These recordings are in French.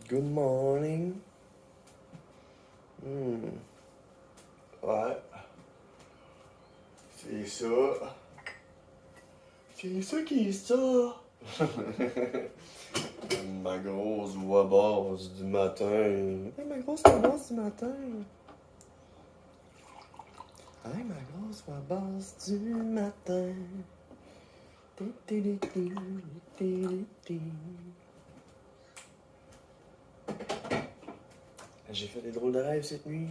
Good morning. Ouais. C'est ça. C'est ça qui est ça. Ma grosse voix basse du matin. Hey, ma grosse voix basse du matin. Hey, ma grosse voix basse du matin. J'ai fait des drôles de rêves cette nuit.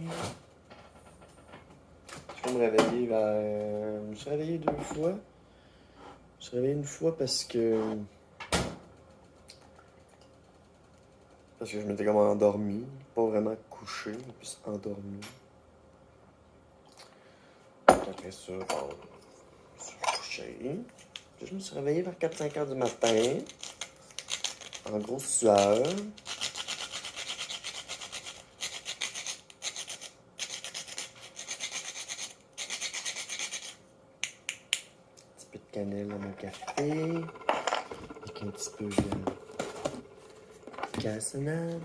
Je vais me réveiller vers... Je me suis réveillé 2 fois. Je me suis réveillé une fois parce que je m'étais comme endormi. Pas vraiment couché, mais plus endormi. Après ça, bon, je me suis couché. Puis je me suis réveillé vers 4-5 heures du matin. En grosse sueur. Un petit peu de cannelle dans mon café. Avec un petit peu de cassonade.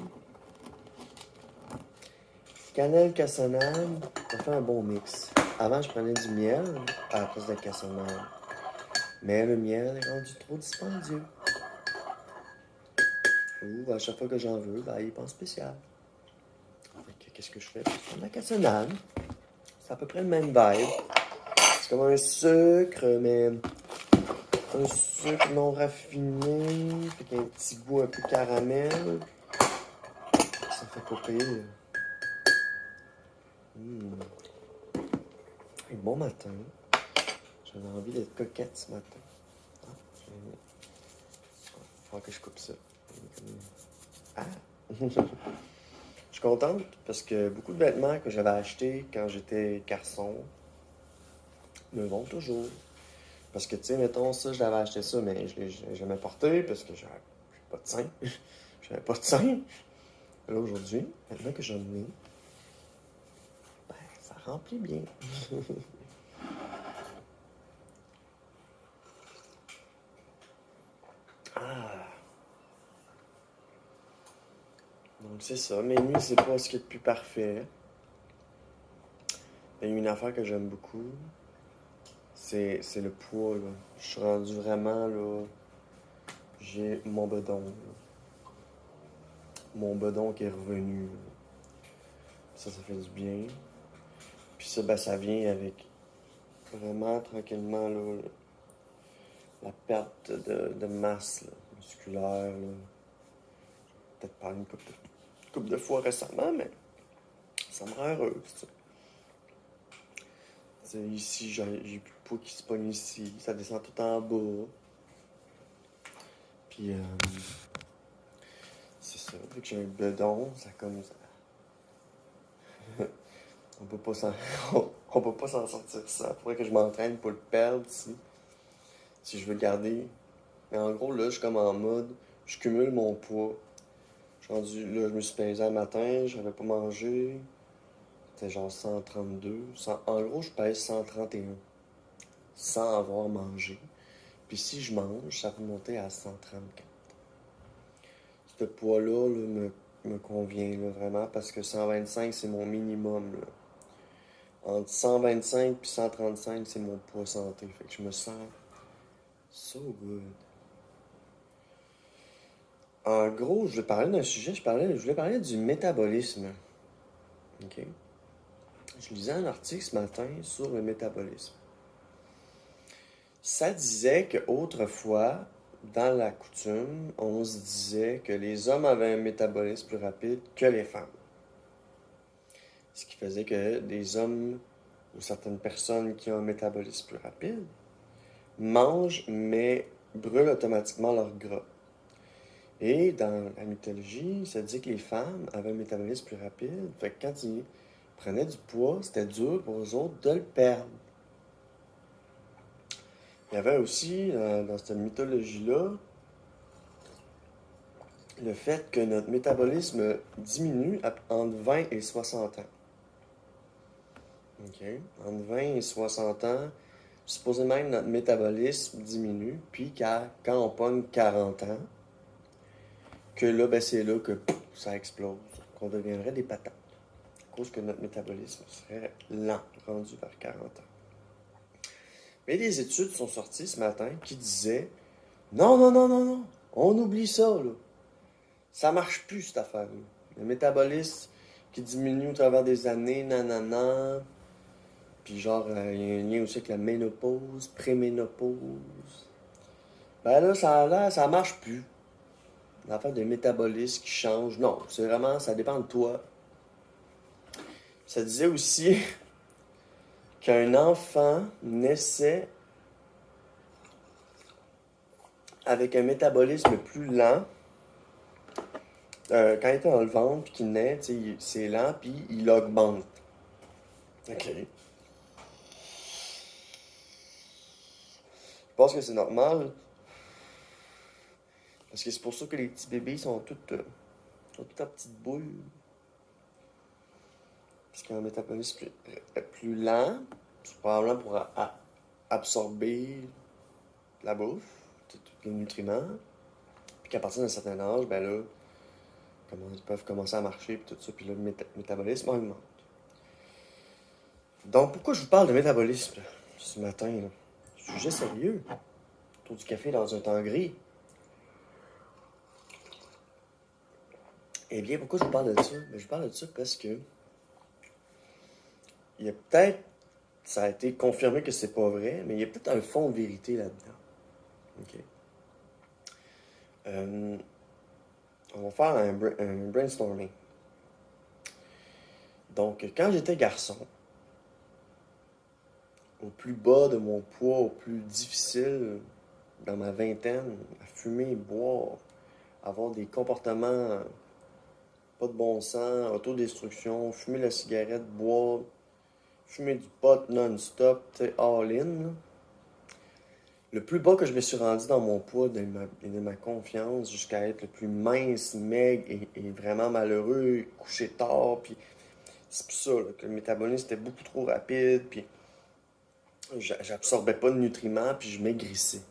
Cannelle, cassonade, ça fait un bon mix. Avant, je prenais du miel à la place de la cassonade. Mais le miel est rendu trop dispendieux. Ou à chaque fois que j'en veux, ben, il est pas en spécial. Fait que qu'est-ce que je fais? Je prends de la cassonade. C'est à peu près le même vibe. C'est comme un sucre, mais un sucre non raffiné. Fait qu'il y a un petit goût un peu caramel. Ça fait pas pire. Et bon matin. J'avais envie d'être coquette ce matin. Il faut que je coupe ça. Ah! Je suis contente parce que beaucoup de vêtements que j'avais achetés quand j'étais garçon me vont toujours. Parce que, tu sais, mettons, ça, je l'avais acheté ça, mais je l'ai jamais porté parce que j'avais pas de sein. J'avais pas de sein. Là, aujourd'hui, maintenant que j'en ai, ben, ça remplit bien. Ah! Donc, c'est ça. Mes nuits, c'est pas ce qui est le plus parfait. Il y a une affaire que j'aime beaucoup. C'est le poids, là. Je suis rendu vraiment, là. J'ai mon bedon, là. Mon bedon qui est revenu, là. Ça fait du bien. Puis ça, ben, ça vient avec vraiment tranquillement, là, la perte de masse là, musculaire. Là. Peut-être parlé une couple de fois récemment, mais ça me rend heureux. Ici, j'ai plus de poids qui se pogne ici. Ça descend tout en bas. Puis, c'est ça. Vu que j'ai un bedon, ça comme ça. On peut pas s'en... on peut pas s'en sortir ça. Faudrait que je m'entraîne pour le perdre si je veux le garder. Mais en gros, là, je suis comme en mode, je cumule mon poids. Je suis rendu, là, je me suis pesé un matin, j'avais pas mangé. C'était genre 132. En gros, je pèse 131 sans avoir mangé. Puis si je mange, ça peut monter à 134. Ce poids-là me convient là, vraiment parce que 125, c'est mon minimum. Là. Entre 125 et 135, c'est mon poids santé. Fait que je me sens so good. En gros, je vais parler d'un sujet, je voulais parler du métabolisme. OK? Je lisais un article ce matin sur le métabolisme. Ça disait qu'autrefois, dans la coutume, on se disait que les hommes avaient un métabolisme plus rapide que les femmes. Ce qui faisait que des hommes ou certaines personnes qui ont un métabolisme plus rapide mangent mais brûlent automatiquement leur gras. Et dans la mythologie, ça dit que les femmes avaient un métabolisme plus rapide. Fait que quand ils prenaient du poids, c'était dur pour eux autres de le perdre. Il y avait aussi, dans cette mythologie-là, le fait que notre métabolisme diminue entre 20 et 60 ans. OK? Entre 20 et 60 ans, supposément que notre métabolisme diminue, puis quand on pogne 40 ans, que là, ben, c'est là que ça explose, qu'on deviendrait des patates, à cause que notre métabolisme serait lent, rendu vers 40 ans. Mais des études sont sorties ce matin qui disaient non, non, non, non, non, on oublie ça, là. Ça marche plus, cette affaire-là. Le métabolisme qui diminue au travers des années, nanana. Puis genre, il y a un lien aussi avec la ménopause, préménopause. Ben là, ça marche plus. L'affaire de métabolisme qui change. Non, c'est vraiment, ça dépend de toi. Ça disait aussi qu'un enfant naissait avec un métabolisme plus lent. Quand il est dans le ventre, puis qu'il naît, c'est lent, puis il augmente. OK. Je pense que c'est normal. Parce que c'est pour ça que les petits bébés sont tous en petites boules. Parce qu'il y a un métabolisme plus lent, c'est probablement pour absorber la bouffe, tous les nutriments. Puis qu'à partir d'un certain âge, ben là, ils peuvent commencer à marcher, puis tout ça, puis là, le métabolisme augmente. Donc, pourquoi je vous parle de métabolisme là, ce matin? Là? Sujet sérieux. Autour du café dans un temps gris. Eh bien, pourquoi je vous parle de ça? Ben, je vous parle de ça parce que il y a peut-être, ça a été confirmé que c'est pas vrai, mais il y a peut-être un fond de vérité là-dedans. OK? On va faire un brainstorming. Donc, quand j'étais garçon, au plus bas de mon poids, au plus difficile, dans ma vingtaine, à fumer, boire, avoir des comportements pas de bon sens, autodestruction, fumer la cigarette, boire, fumer du pot non-stop, tu sais, all-in. Là. Le plus bas que je me suis rendu dans mon poids, de ma confiance, jusqu'à être le plus mince, maigre et vraiment malheureux, couché tard, puis c'est pour ça là, que le métabolisme était beaucoup trop rapide, puis j'absorbais pas de nutriments, puis je maigrissais.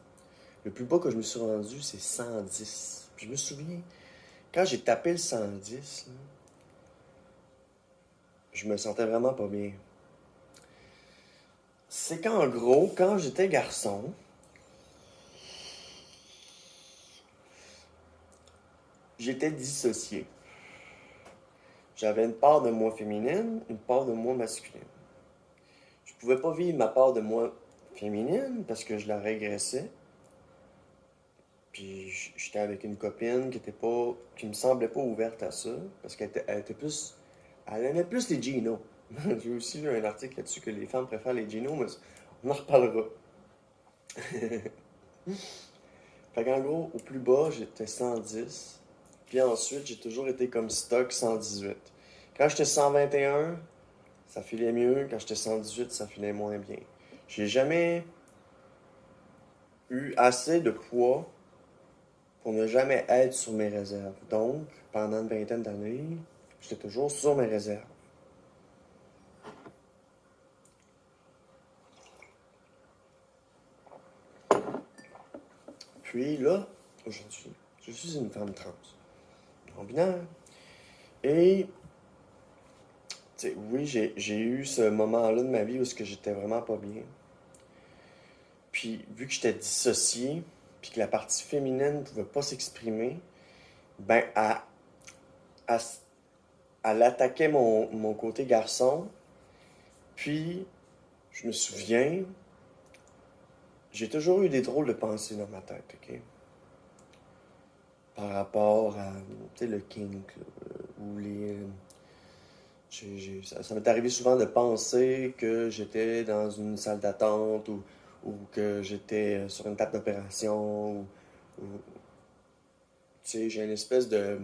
Le plus bas que je me suis rendu, c'est 110. Puis je me souviens, quand j'ai tapé le 110, là, je me sentais vraiment pas bien. C'est qu'en gros, quand j'étais garçon, j'étais dissocié. J'avais une part de moi féminine, une part de moi masculine. Je pouvais pas vivre ma part de moi féminine parce que je la régressais. Puis j'étais avec une copine qui me semblait pas ouverte à ça parce elle était plus, elle aimait plus les jeans. J'ai aussi lu un article là-dessus que les femmes préfèrent les jeans, mais on en reparlera. Fait qu'en gros, au plus bas, j'étais 110. Puis ensuite, j'ai toujours été comme stock 118. Quand j'étais 121, ça filait mieux. Quand j'étais 118, ça filait moins bien. J'ai jamais eu assez de poids pour ne jamais être sur mes réserves. Donc, pendant une vingtaine d'années, j'étais toujours sur mes réserves. Puis là, aujourd'hui, je suis une femme trans, non-binaire. Et, tu sais, oui, j'ai eu ce moment-là de ma vie où j'étais vraiment pas bien. Puis, vu que j'étais dissocié, puis que la partie féminine ne pouvait pas s'exprimer, ben, elle, elle attaquait mon côté garçon. Puis, je me souviens, j'ai toujours eu des drôles de pensées dans ma tête, OK? Par rapport à, tu sais, le kink, là, ou les... ça m'est arrivé souvent de penser que j'étais dans une salle d'attente ou que j'étais sur une table d'opération ou tu sais, j'ai une espèce de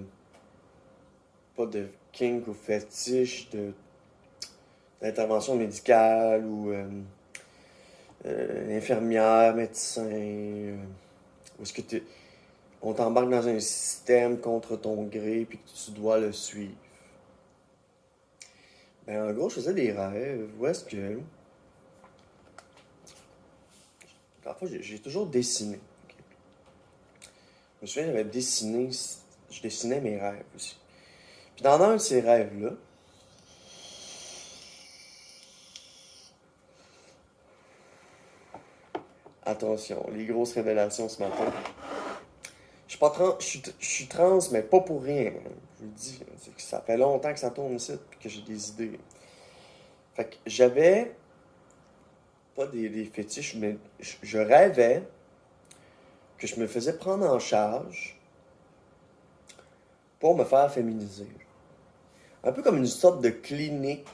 pas de kink ou fétiche d'intervention médicale ou infirmière, médecin, où est-ce que on t'embarque dans un système contre ton gré puis que tu dois le suivre. Ben, en gros, je faisais des rêves où est-ce que... Parfois, j'ai toujours dessiné. Okay? Je me souviens, je dessinais mes rêves aussi. Dans un de ces rêves-là, attention, les grosses révélations ce matin. Je suis pas trans, je suis trans, mais pas pour rien. Je vous le dis, c'est que ça fait longtemps que ça tourne ici, puis que j'ai des idées. Fait que j'avais pas des fétiches, mais je rêvais que je me faisais prendre en charge pour me faire féminiser. Un peu comme une sorte de clinique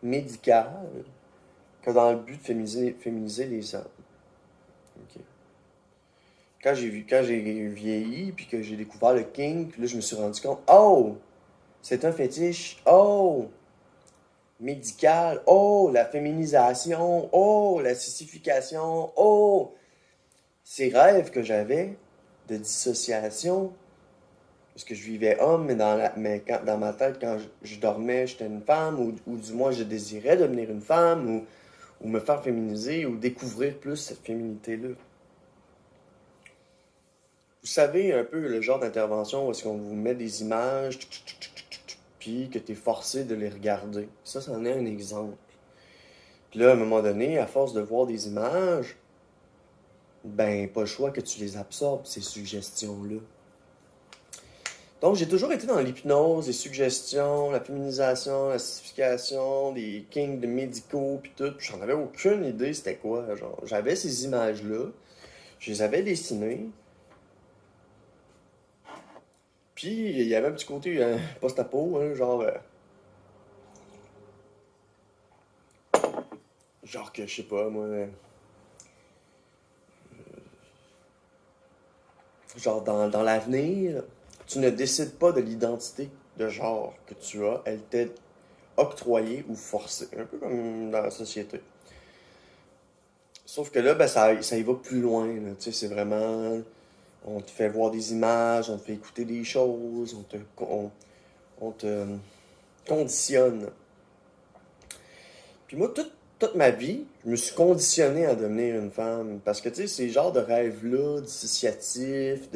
médicale que dans le but de féminiser les hommes. Ok. Quand j'ai vieilli, puis que j'ai découvert le kink, là, je me suis rendu compte, oh, c'est un fétiche, oh, médical, oh, la féminisation, oh, la sissification, oh, ces rêves que j'avais de dissociation, parce que je vivais homme, dans ma tête, quand je dormais, j'étais une femme, ou du moins je désirais devenir une femme, ou me faire féminiser, ou découvrir plus cette féminité-là. Vous savez un peu le genre d'intervention où est-ce qu'on vous met des images, puis que tu es forcé de les regarder. Ça, c'en est un exemple. Puis là, à un moment donné, à force de voir des images, ben, pas le choix que tu les absorbes, ces suggestions-là. Donc, j'ai toujours été dans l'hypnose, les suggestions, la féminisation, la sissification, des kings de médicaux, puis tout. Puis j'en avais aucune idée c'était quoi. Genre, j'avais ces images-là, je les avais dessinées, puis il y avait un petit côté post-apo, hein, genre que, je sais pas, moi, genre dans l'avenir, tu ne décides pas de l'identité de genre que tu as, elle t'est octroyée ou forcée, un peu comme dans la société. Sauf que là, ben, ça y va plus loin, là, tu sais, c'est vraiment, on te fait voir des images, on te fait écouter des choses, on te conditionne. Puis moi, toute ma vie, je me suis conditionné à devenir une femme. Parce que, tu sais, ces genres de rêves-là, dissociatifs,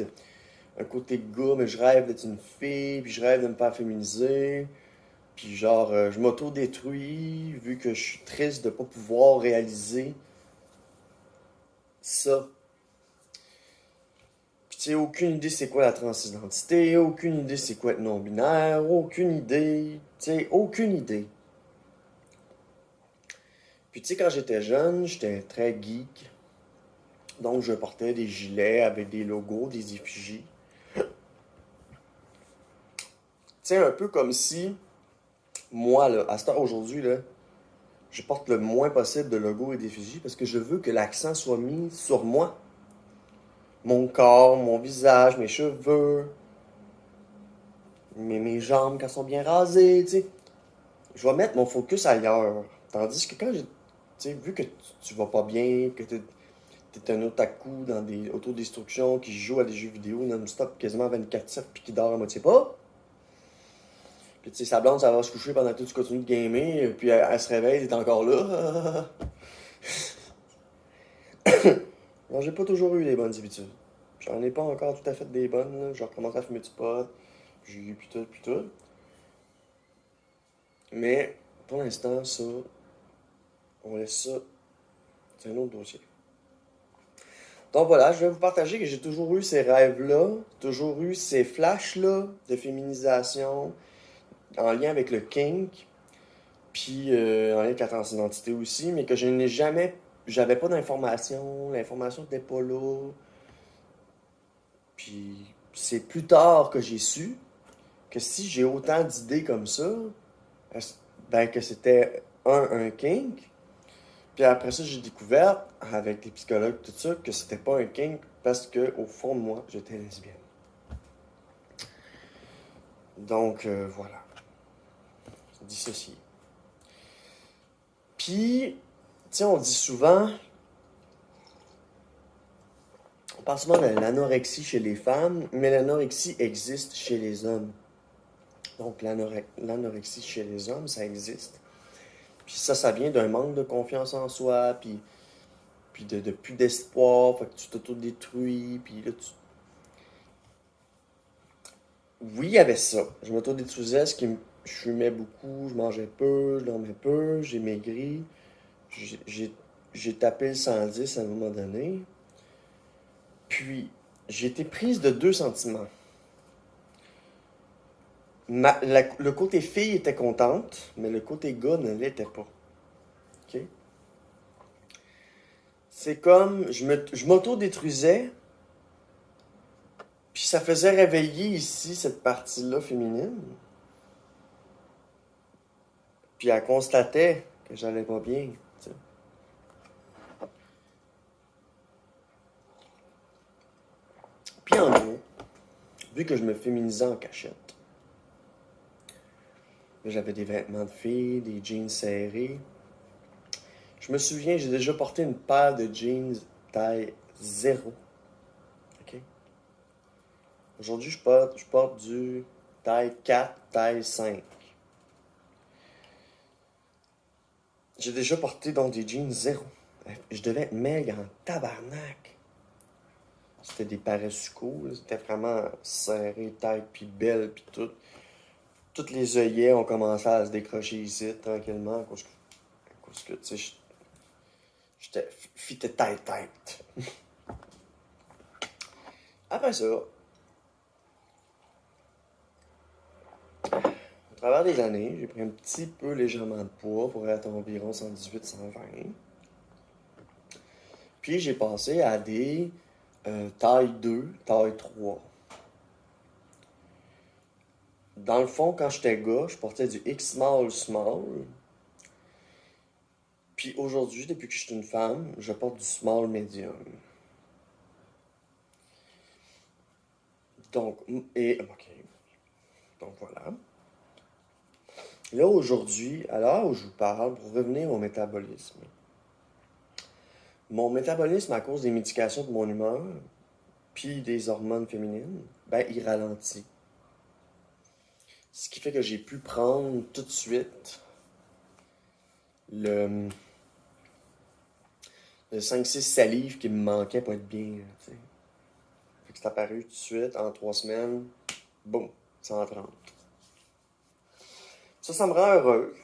un côté de gars, mais je rêve d'être une fille, puis je rêve de me faire féminiser. Puis genre, je m'auto-détruis, vu que je suis triste de pas pouvoir réaliser ça. Puis tu sais, aucune idée c'est quoi la transidentité, aucune idée c'est quoi être non-binaire, aucune idée, tu sais, aucune idée. Puis tu sais, quand j'étais jeune, j'étais très geek. Donc je portais des gilets avec des logos, des effigies. Tu sais, un peu comme si, moi, là, à cette heure aujourd'hui, là, je porte le moins possible de logos et d'effigies parce que je veux que l'accent soit mis sur moi. Mon corps, mon visage, mes cheveux, mes jambes quand elles sont bien rasées, tu sais. Je vais mettre mon focus ailleurs. Tandis que quand j'ai, tu sais, vu que tu vas pas bien, que t'es un otaku dans des autodestructions qui joue à des jeux vidéo non-stop quasiment 24/7 puis qui dort à moitié pas. Puis tu sais, sa blonde, ça va se coucher pendant que tu continues de gamer, puis elle se réveille, elle est encore là. Non, j'ai pas toujours eu les bonnes habitudes. J'en ai pas encore tout à fait des bonnes, là. J'ai recommencé à fumer du pot, puis tout, puis tout. Mais pour l'instant, ça, on laisse ça. C'est un autre dossier. Donc voilà, je vais vous partager que j'ai toujours eu ces rêves-là, toujours eu ces flashs-là de féminisation en lien avec le kink, puis en lien avec la transidentité aussi, mais que je n'ai jamais, j'avais pas d'informations, l'information n'était pas là. Puis c'est plus tard que j'ai su que si j'ai autant d'idées comme ça, ben que c'était un kink. Puis après ça, j'ai découvert, avec les psychologues, tout ça, que c'était pas un kink parce que au fond de moi, j'étais lesbienne. Donc voilà, dissocié. Puis, tu sais, on dit souvent, on parle souvent de l'anorexie chez les femmes, mais l'anorexie existe chez les hommes. Donc l'anorexie chez les hommes, ça existe. Puis ça vient d'un manque de confiance en soi, puis de plus d'espoir, fait que tu t'auto-détruis, puis là, Oui, il y avait ça. Je m'autodétruisais, je fumais beaucoup, je mangeais peu, je dormais peu, j'ai maigri, j'ai j'ai- j'ai tapé le 110 à un moment donné. Puis, j'ai été prise de deux sentiments. Le côté fille était contente, mais le côté gars ne l'était pas. OK? C'est comme, je m'auto-détruisais, puis ça faisait réveiller ici cette partie-là féminine. Puis elle constatait que j'allais pas bien. Tu sais. Puis en gros, vu que je me féminisais en cachette, j'avais des vêtements de fille, des jeans serrés. Je me souviens, j'ai déjà porté une paire de jeans taille zéro. OK? Aujourd'hui, je porte du taille 4, taille 5. J'ai déjà porté donc des jeans zéro. Je devais être maigre en tabarnak. C'était des parasucos, c'était vraiment serré, taille, puis belle, puis tout. Toutes les œillets ont commencé à se décrocher ici, tranquillement, parce que tu sais, j'étais fitait tête. Après ça, au travers des années, j'ai pris un petit peu légèrement de poids pour être environ 118-120. Puis j'ai passé à des taille 2, taille 3. Dans le fond, quand j'étais gars, je portais du X small small. Puis aujourd'hui, depuis que je suis une femme, je porte du small medium. Donc, ok. Donc voilà. Là, aujourd'hui, à l'heure où je vous parle, pour revenir au métabolisme, mon métabolisme, à cause des médications de mon humeur, puis des hormones féminines, ben, il ralentit. Ce qui fait que j'ai pu prendre tout de suite le, le 5-6 salives qui me manquait pour être bien. T'sais. Fait que c'est apparu tout de suite, en 3 semaines, boum, 130. Ça me rend heureux.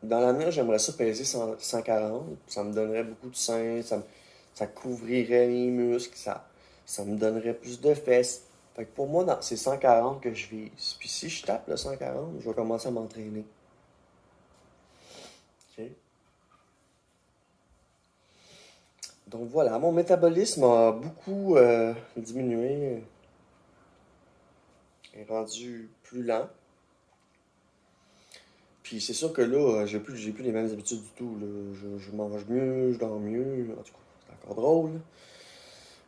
Dans l'avenir, j'aimerais ça peser 140. Ça me donnerait beaucoup de seins, ça couvrirait les muscles, ça me donnerait plus de fesses. Fait que pour moi, c'est 140 que je vise. Puis si je tape le 140, je vais commencer à m'entraîner. OK? Donc voilà, mon métabolisme a beaucoup diminué, est rendu plus lent. Puis c'est sûr que là, j'ai plus les mêmes habitudes du tout. Là. Je mange mieux, je dors mieux. En tout cas, c'est encore drôle.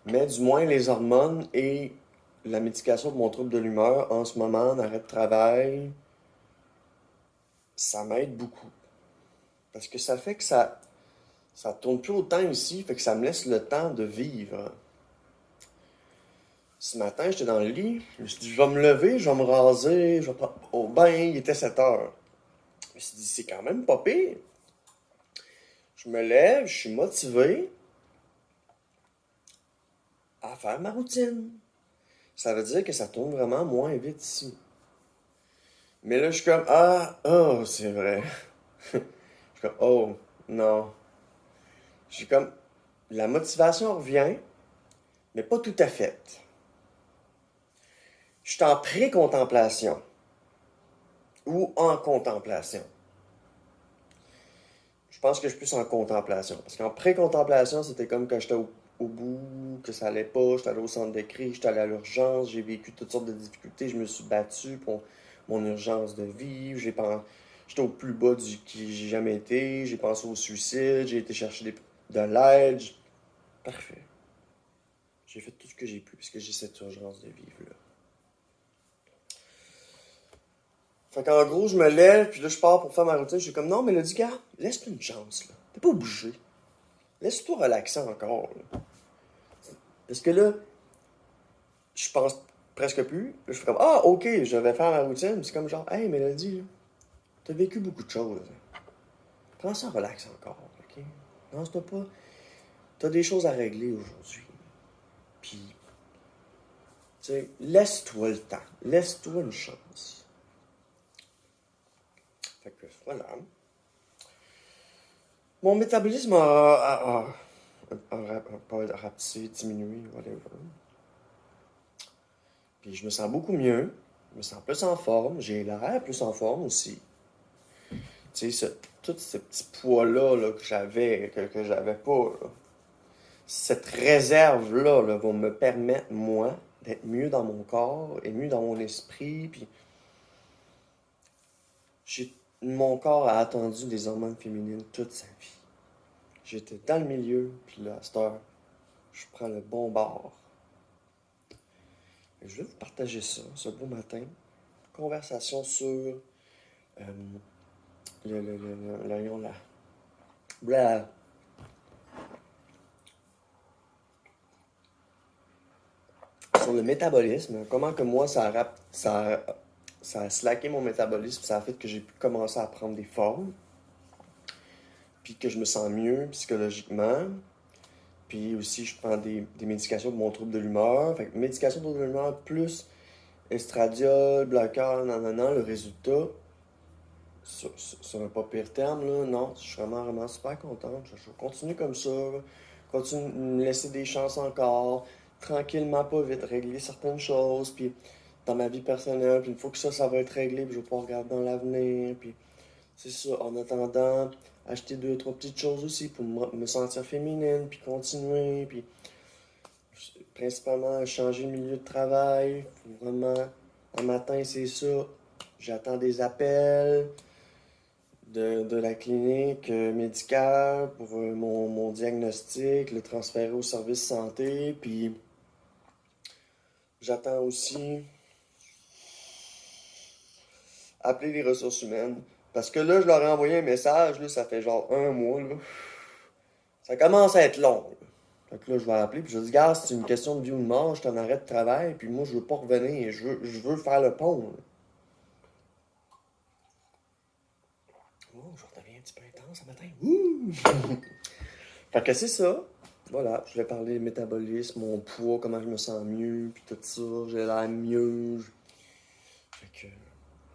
Mais du moins, les hormones et la médication de mon trouble de l'humeur en ce moment, en arrêt de travail, ça m'aide beaucoup. Parce que ça fait que ça tourne plus autant ici, fait que ça me laisse le temps de vivre. Ce matin, j'étais dans le lit, je me suis dit, je vais me lever, je vais me raser, je vais prendre au bain, il était 7 heures. Je me suis dit, c'est quand même pas pire. Je me lève, je suis motivé à faire ma routine. Ça veut dire que ça tourne vraiment moins vite ici. Mais là, je suis comme, oh, c'est vrai. Je suis comme, oh, non. Je suis comme, la motivation revient, mais pas tout à fait. Je suis en pré-contemplation ou en contemplation. Je pense que je suis plus en contemplation. Parce qu'en pré-contemplation, c'était comme quand j'étais au bout, que ça allait pas, j'étais allé au centre de crise, j'étais allé à l'urgence, j'ai vécu toutes sortes de difficultés, je me suis battu pour mon urgence de vivre, j'étais au plus bas du qui j'ai jamais été, j'ai pensé au suicide, j'ai été chercher de l'aide. Parfait. J'ai fait tout ce que j'ai pu parce que j'ai cette urgence de vivre-là. Fait qu'en gros, je me lève, puis là, je pars pour faire ma routine. Je suis comme, non, mais là, dis, gars, laisse-toi une chance, là. T'es pas obligé. Laisse-toi relaxer encore, là. Parce que là, je pense presque plus. Là, je fais comme, ok, je vais faire ma routine. C'est comme genre, hey, Mélodie, là, t'as vécu beaucoup de choses. Prends ça relax encore, ok? Non, c'est pas. T'as des choses à régler aujourd'hui. Puis, tu sais, laisse-toi le temps. Laisse-toi une chance. Fait que voilà. Mon métabolisme a pas rapetissé, diminué, whatever. Puis je me sens beaucoup mieux. Je me sens plus en forme. J'ai l'air plus en forme aussi. Tu sais, tous ces petits poids-là là, que j'avais pas, là, cette réserve-là là, va me permettre, moi, d'être mieux dans mon corps et mieux dans mon esprit. Puis mon corps a attendu des hormones féminines toute sa vie. J'étais dans le milieu, puis là, à cette heure, je prends le bon bord. Je vais vous partager ça, ce beau matin. Conversation sur la, blah. Sur le métabolisme, comment que moi, ça a slacké mon métabolisme, ça a fait que j'ai pu commencer à prendre des formes, puis que je me sens mieux psychologiquement. Puis aussi, je prends des médications pour mon trouble de l'humeur. Fait que médication pour trouble de l'humeur plus estradiol, bloqueur, nanana, le résultat, sur un pas pire terme, là, non, je suis vraiment, vraiment super contente. Je vais continuer comme ça, continue de me laisser des chances encore, tranquillement, pas vite, régler certaines choses, puis dans ma vie personnelle, puis une fois que ça va être réglé, puis je vais pouvoir regarder dans l'avenir, puis c'est ça, en attendant, acheter deux, trois petites choses aussi pour me sentir féminine, puis continuer, puis principalement changer le milieu de travail. Faut vraiment, un matin, c'est ça, j'attends des appels de la clinique médicale pour mon diagnostic, le transférer au service santé, puis j'attends aussi appeler les ressources humaines. Parce que là, je leur ai envoyé un message, là, ça fait genre un mois, là. Ça commence à être long, là. Fait que là, je vais appeler, puis je dis, gars, c'est une question de vie ou de mort, je suis en arrêt de travail, puis moi, je veux pas revenir, je veux faire le pont, là. Oh, je redeviens un petit peu intense ce matin. Ouh! Fait que c'est ça. Voilà, je vais parler métabolisme, mon poids, comment je me sens mieux, puis tout ça, j'ai l'air mieux. Fait que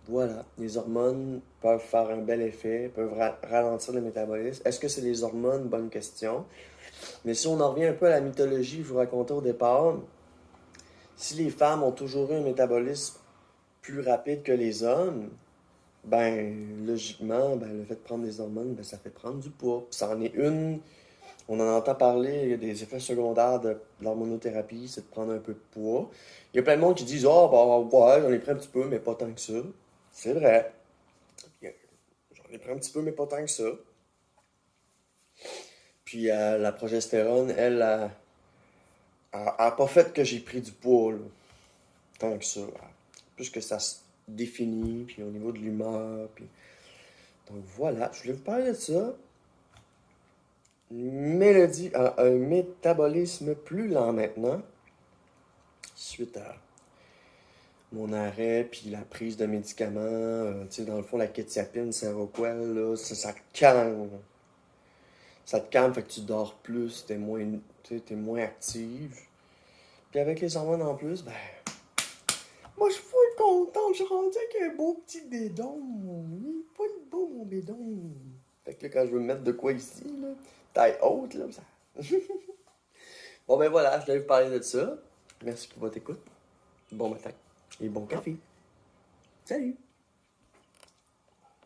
voilà, les hormones peuvent faire un bel effet, peuvent ralentir le métabolisme. Est-ce que c'est les hormones? Bonne question. Mais si on en revient un peu à la mythologie que je vous racontais au départ, si les femmes ont toujours eu un métabolisme plus rapide que les hommes, ben logiquement, ben, le fait de prendre des hormones, ben, ça fait prendre du poids. Puis ça en est une, on en entend parler, il y a des effets secondaires de l'hormonothérapie, c'est de prendre un peu de poids. Il y a plein de monde qui disent, oh, bah, ouais, j'en ai pris un petit peu, mais pas tant que ça. C'est vrai. J'en ai pris un petit peu, mais pas tant que ça. Puis la progestérone, elle, a pas fait que j'ai pris du poids, là, tant que ça. Plus que ça se définit, puis au niveau de l'humeur, puis... Donc voilà, je voulais vous parler de ça. Mélodie a un métabolisme plus lent maintenant, suite à mon arrêt, puis la prise de médicaments. Tu sais, dans le fond, la kétiapine, Seroquel, là, ça te calme. Ça te calme, fait que tu dors plus, t'es moins active. Puis avec les hormones en plus, ben... Moi, je suis full contente, je suis rendue avec un beau petit bédon. Il est full beau, mon bédon. Fait que là, quand je veux mettre de quoi ici, là, taille haute, là, ça... Bon, ben voilà, je voulais vous parler de ça. Merci pour votre écoute. Bon matin et bon café. Salut!